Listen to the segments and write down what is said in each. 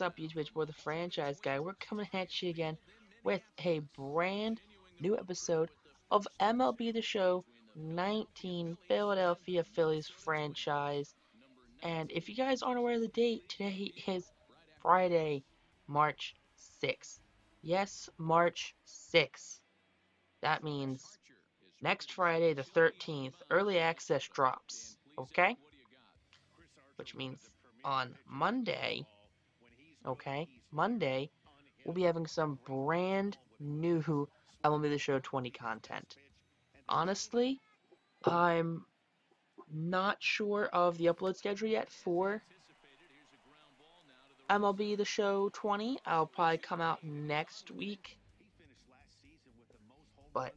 up, YouTube? It's the franchise guy. We're coming at you again with a brand new episode of MLB The Show 19 Philadelphia Phillies franchise. And if you guys aren't aware of the date, today is Friday, March 6th. Yes, March 6th. That means next Friday, the 13th, early access drops. Okay? Which means on Monday, okay, Monday, we'll be having some brand new MLB The Show 20 content. Honestly, I'm not sure of the upload schedule yet for MLB The Show 20. I'll probably come out next week. But,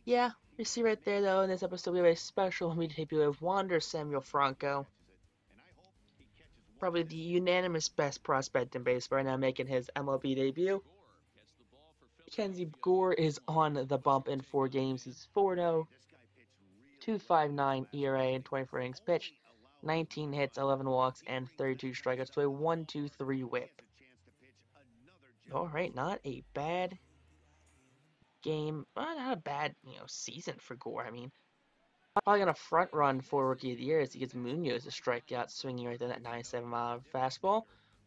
yeah, you see right there, though, in this episode, we have a special media debut of Wander Samuel Franco. Probably the unanimous best prospect in baseball right now, making his MLB debut. Mackenzie Gore is on the bump in 4 games. He's 4-0, 2.59 ERA and 24 innings pitched, 19 hits, 11 walks, and 32 strikeouts to a 1.23 WHIP. All right, not a bad game, not a bad season for Gore. I mean, probably gonna front run for Rookie of the Year as he gets Munoz a strikeout, swinging right there that 97-mile fastball.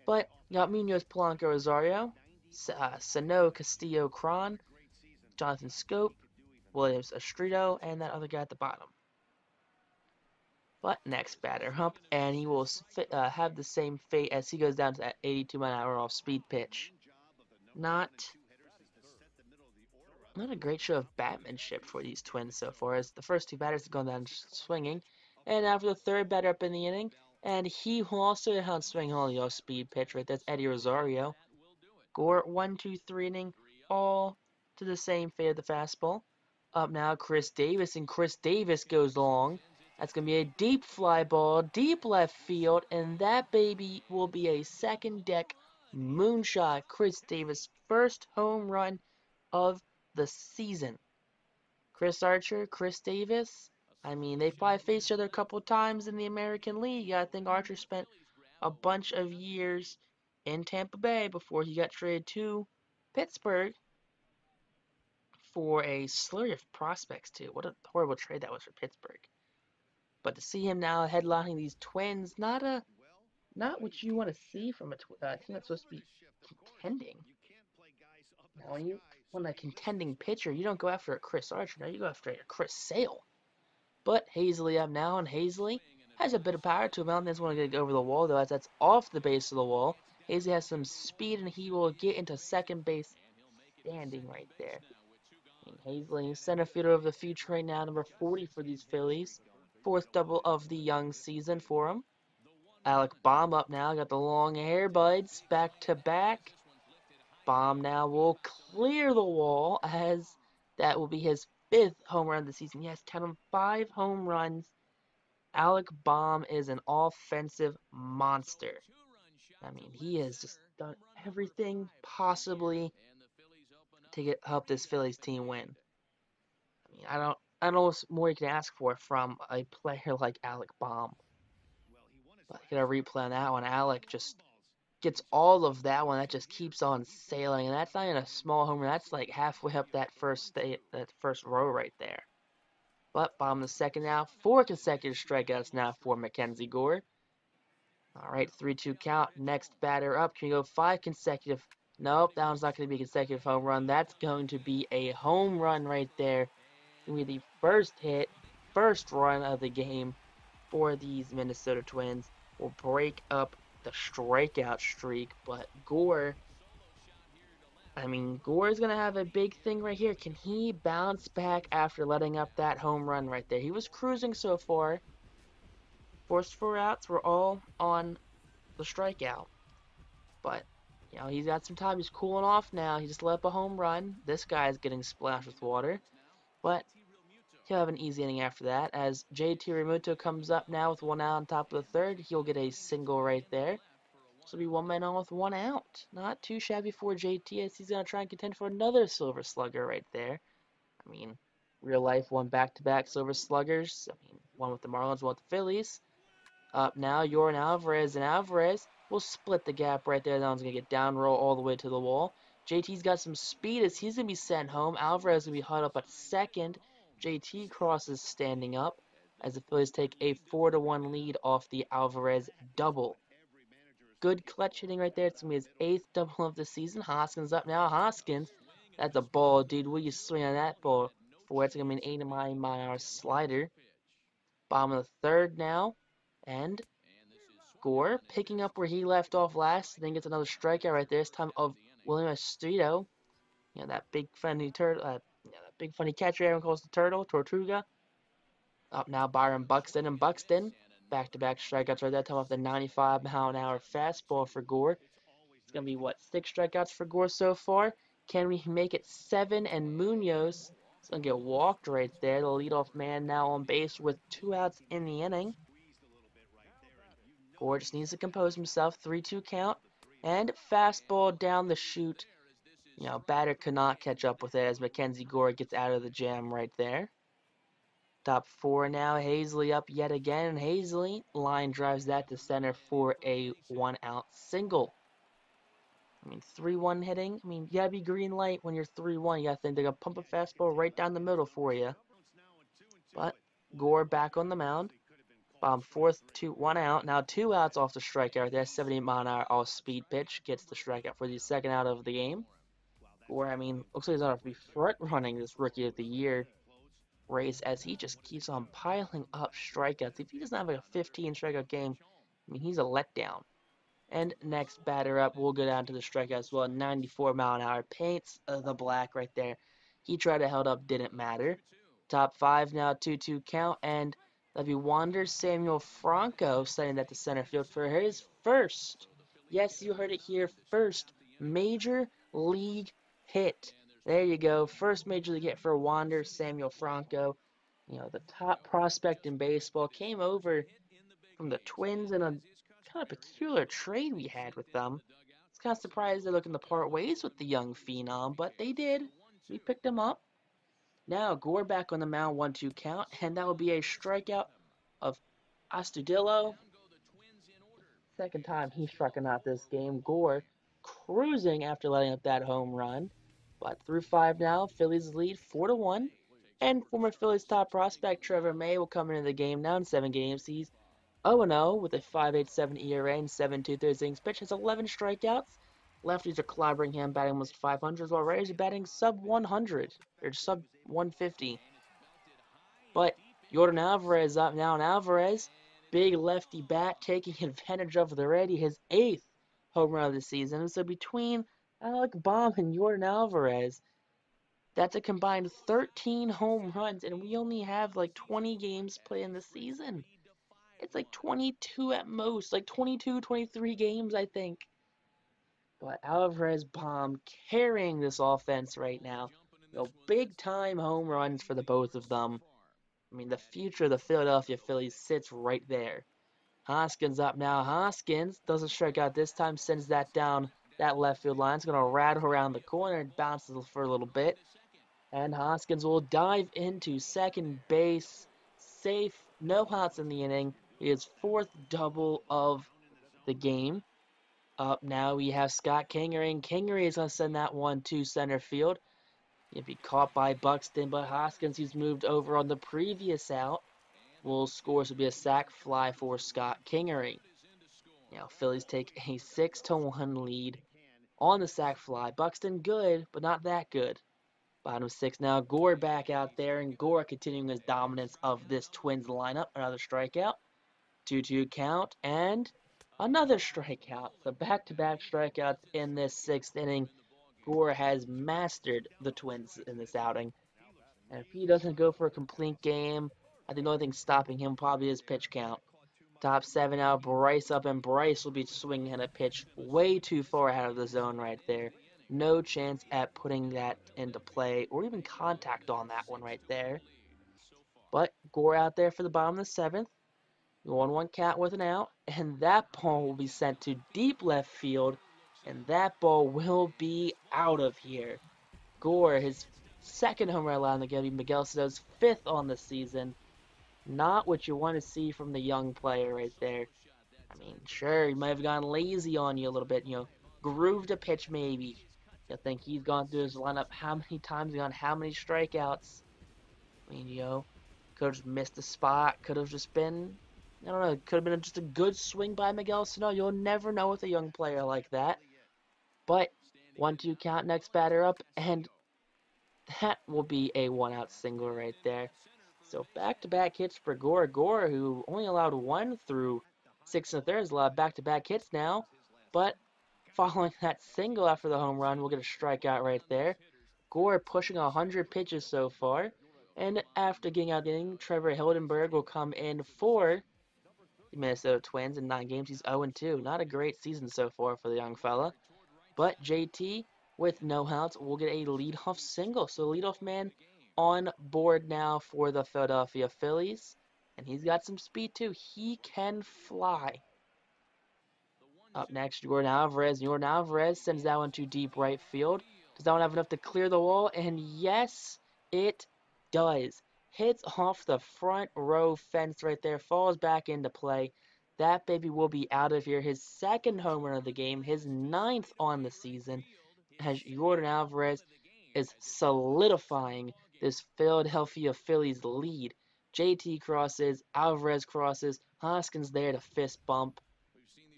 But you got Munoz, Polanco, Rosario, Sano, Castillo, Cron, Jonathan Scope, Williams, Estrito, and that other guy at the bottom. But next batter up, and he will have the same fate as he goes down to that 82-mile-an-hour off-speed pitch. Not a great show of batmanship for these Twins so far, as the first 2 batters have gone down swinging, and after the third batter up in the inning, and he will also have swing on the off-speed pitch right. That's Eddie Rosario. Gore 1-2-3 inning, all to the same fate of the fastball. Up now, Chris Davis, and Chris Davis goes long. That's going to be a deep fly ball, deep left field, and that baby will be a second deck moonshot. Chris Davis' first home run of the season. Chris Archer, Chris Davis, I mean, they probably faced each other a couple times in the American League. I think Archer spent a bunch of years in Tampa Bay before he got traded to Pittsburgh for a slurry of prospects, too. What a horrible trade that was for Pittsburgh. But to see him now headlining these Twins, not what you want to see from a team that's supposed to be contending. Now, when you want a contending pitcher, you don't go after a Chris Archer. Now you go after a Chris Sale. But Hazley up now, and Hazley has a bit of power to him. Mountain doesn't want to get over the wall, though, as that's off the base of the wall. Hazley has some speed, and he will get into second base standing right there. And Hazley, center fielder of the future right now, number 40 for these Phillies. Fourth double of the young season for him. Alec Bohm up now, got the long hair buds back to back. Bohm now will clear the wall, as that will be his 5th home run of the season. Yes, count him, 5 home runs. Alec Bohm is an offensive monster. I mean, he has just done everything possibly to help this Phillies team win. I mean, I don't know what more you can ask for from a player like Alec Bohm. But I get a replay on that one. Alec just gets all of that one. That just keeps on sailing, and that's not even a small homer. That's like halfway up that first row right there. But Bohm the second now. 4 consecutive strikeouts now for Mackenzie Gore. All right, 3-2 count. Next batter up. Can we go 5 consecutive? Nope, that one's not going to be a consecutive home run. That's going to be a home run right there. Going to be the first hit, first run of the game for these Minnesota Twins. Will break up the strikeout streak, but Gore is going to have a big thing right here. Can he bounce back after letting up that home run right there? He was cruising so far. First 4 outs were all on the strikeout. But, he's got some time. He's cooling off now. He just let up a home run. This guy's getting splashed with water. But he'll have an easy inning after that. As JT Realmuto comes up now with 1 out on top of the 3rd, he'll get a single right there. So be 1 man on with 1 out. Not too shabby for JT, as he's going to try and contend for another Silver Slugger right there. I mean, real life, 1 back-to-back Silver Sluggers. I mean, 1 with the Marlins, 1 with the Phillies. Up now, Yordan Alvarez, and Alvarez We'll split the gap right there. That one's going to get down roll all the way to the wall. JT's got some speed as he's going to be sent home. Alvarez going to be held up at second. JT crosses standing up as the Phillies take a 4-1 lead off the Alvarez double. Good clutch hitting right there. It's going to be his 8th double of the season. Hoskins up now. Hoskins, that's a ball, dude. What are you swing on that ball for? It's going to be an 89-mile-an-hour slider. Bottom of the third now. And Gore picking up where he left off last. Then gets another strikeout right there. This time of William Estrito. That big funny turtle. That big funny catcher everyone calls the turtle, Tortuga. Up now, Byron Buxton, and Buxton back-to-back strikeouts right that time off the 95-mile-an-hour fastball for Gore. It's gonna be what, 6 strikeouts for Gore so far? Can we make it 7? And Munoz is gonna get walked right there. The leadoff man now on base with 2 outs in the inning. Gore just needs to compose himself. 3-2 count. And fastball down the chute. Batter could not catch up with it as Mackenzie Gore gets out of the jam right there. Top 4 now. Hazley up yet again. And Hazley line drives that to center for a 1-out single. 3-1 hitting. You gotta be green light when you're 3-1. You gotta think they're gonna pump a fastball right down the middle for you. But Gore back on the mound. Fourth, 1 out. Now 2 outs off the strikeout. That 70-mile-an-hour off-speed pitch gets the strikeout for the 2nd out of the game. Gore, looks like he's gonna be front running this Rookie of the Year race as he just keeps on piling up strikeouts. If he doesn't have a 15 strikeout game, he's a letdown. And next batter up, we'll go down to the strikeout as well. 94-mile-an-hour paints the black right there. He tried to hold up, didn't matter. Top 5 now, 2-2 count, and that'll be Wander Samuel Franco sending that to center field for his first, yes, you heard it here, first major league hit. There you go, first major league hit for Wander Samuel Franco. The top prospect in baseball came over from the Twins in a kind of peculiar trade we had with them. It's kind of surprised they're looking to part ways with the young phenom, but they did. We picked him up. Now Gore back on the mound, 1-2 count, and that will be a strikeout of Astudillo. Second time he struck out this game. Gore cruising after letting up that home run. But through 5 now, Phillies lead 4-1. And former Phillies top prospect Trevor May will come into the game now in 7 games. He's 0-0 with a 5.87 ERA and 7.2 innings pitch. Has 11 strikeouts. Lefties are clobbering him, batting almost 500, while Rays are batting sub 100 or sub 150. But Jordan Alvarez up now, and Alvarez, big lefty bat, taking advantage of the ready, his 8th home run of the season. So between Alec Bohm and Jordan Alvarez, that's a combined 13 home runs, and we only have like 20 games played in the season. It's like 22 at most, like 22, 23 games, I think. But Alvarez Bohm carrying this offense right now. Big time home runs for the both of them. The future of the Philadelphia Phillies sits right there. Hoskins up now. Hoskins doesn't strike out this time, sends that down that left field line. It's going to rattle around the corner and bounces for a little bit. And Hoskins will dive into second base. Safe, no outs in the inning. His 4th double of the game. Up now we have Scott Kingery, and Kingery is going to send that one to center field. He'll be caught by Buxton, but Hoskins, who's moved over on the previous out, will score. So it'll be a sac fly for Scott Kingery. Phillies take a 6-1 lead on the sac fly. Buxton good, but not that good. Bottom 6 now. Gore back out there, and Gore continuing his dominance of this Twins lineup. Another strikeout. 2-2 count, and another strikeout. So back-to-back strikeouts in this 6th inning. Gore has mastered the Twins in this outing. And if he doesn't go for a complete game, I think the only thing stopping him probably is pitch count. Top 7 now, Bryce up, and Bryce will be swinging at a pitch way too far out of the zone right there. No chance at putting that into play or even contact on that one right there. But Gore out there for the bottom of the 7th. 1-1 count with an out, and that ball will be sent to deep left field, and that ball will be out of here. Gore, his 2nd home run allowed in the game, Miguel Sano's 5th on the season. Not what you want to see from the young player right there. I mean, sure, he might have gone lazy on you a little bit, grooved a pitch maybe. You think he's gone through his lineup how many times, gone how many strikeouts. I mean, could have just missed the spot, could have just been, I don't know, could have been just a good swing by Miguel Sano. You'll never know with a young player like that. But 1-2 count, next batter up, and that will be a one-out single right there. So back-to-back hits for Gore. Gore, who only allowed one through 6 1/3, allowed back-to-back hits now. But following that single after the home run, we'll get a strikeout right there. Gore pushing 100 pitches so far. And after getting out the inning, Trevor Hildenberg will come in for the Minnesota Twins in 9 games. He's 0-2. Not a great season so far for the young fella. But JT, with no outs, will get a leadoff single. So leadoff man on board now for the Philadelphia Phillies. And he's got some speed too. He can fly. Up next, Jordan Alvarez. Jordan Alvarez sends that one to deep right field. Does that one have enough to clear the wall? And yes, it does. Hits off the front row fence right there. Falls back into play. That baby will be out of here. His second home run of the game. His 9th on the season. As Jordan Alvarez is solidifying this Philadelphia Phillies lead. JT crosses. Alvarez crosses. Hoskins there to fist bump.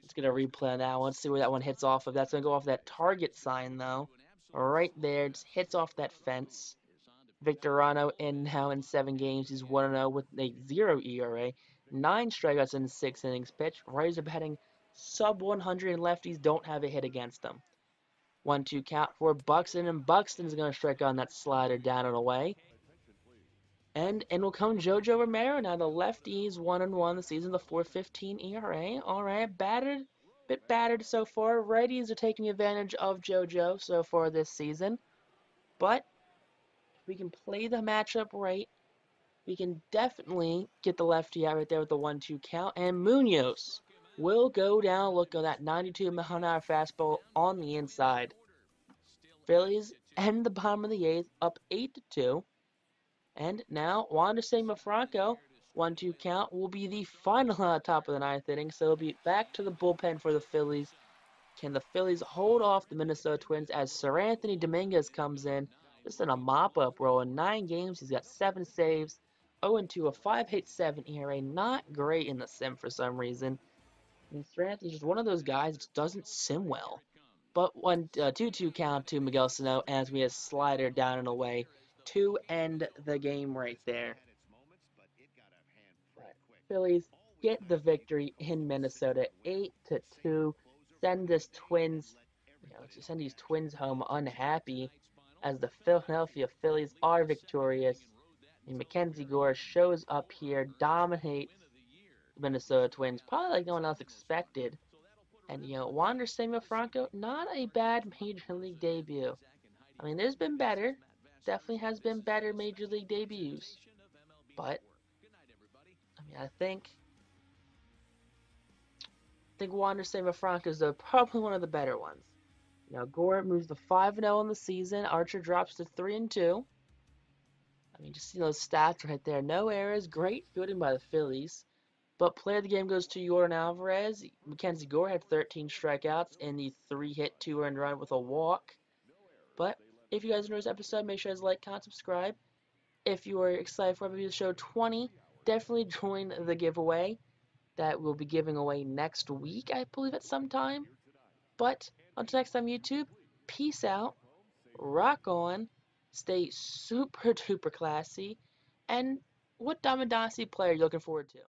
Let's get a replay on that one. Let's see where that one hits off of. That's going to go off that target sign, though. Right there. Just hits off that fence. Victorino in now in 7 games. He's 1-0 with a 0 ERA. 9 strikeouts in 6 innings pitched. Rays are batting sub 100, and lefties don't have a hit against them. 1-2 count for Buxton, and Buxton's going to strike on that slider down and away. And in will come JoJo Romero. Now the lefties 1-1 the season, the 4.15 ERA. All right, bit battered so far. Righties are taking advantage of JoJo so far this season. But if we can play the matchup right, we can definitely get the lefty out right there with the 1-2 count. And Munoz will go down. Look at that 92-mile-an-hour fastball on the inside. Phillies end the bottom of the 8th, up 8-2. And now, Wander Samuel Franco, 1-2 count, will be the final top of the 9th inning. So it'll be back to the bullpen for the Phillies. Can the Phillies hold off the Minnesota Twins as Sir Anthony Dominguez comes in? Just in a mop-up role. In 9 games, he's got 7 saves, 0-2, a 5.87 ERA. Not great in the sim for some reason. And Sir Anthony's just one of those guys that doesn't sim well. But 2-2 count to Miguel Sano as we have slider down and away to end the game right there. But Phillies get the victory in Minnesota, 8-2. Send this Twins, to send these Twins home unhappy, as the Philadelphia Phillies are victorious. And Mackenzie Gore shows up here, dominates the Minnesota Twins, probably like no one else expected. And Wander Samuel Franco, not a bad major league debut. I mean, there's been better. Definitely has been better major league debuts. But I mean, I think Wander Samuel Franco is probably one of the better ones. Gore moves to 5-0 in the season. Archer drops to 3-2. I mean, just see those stats right there. No errors. Great fielding by the Phillies. But player of the game goes to Jordan Alvarez. Mackenzie Gore had 13 strikeouts in the 3-hit, 2-earned run with a walk. But if you guys enjoyed this episode, make sure to like, comment, subscribe. If you are excited for MLB The Show 20, definitely join the giveaway that we'll be giving away next week, I believe, at some time. But until next time, YouTube, peace out, rock on, stay super duper classy, and what Diamond Dynasty player are you looking forward to?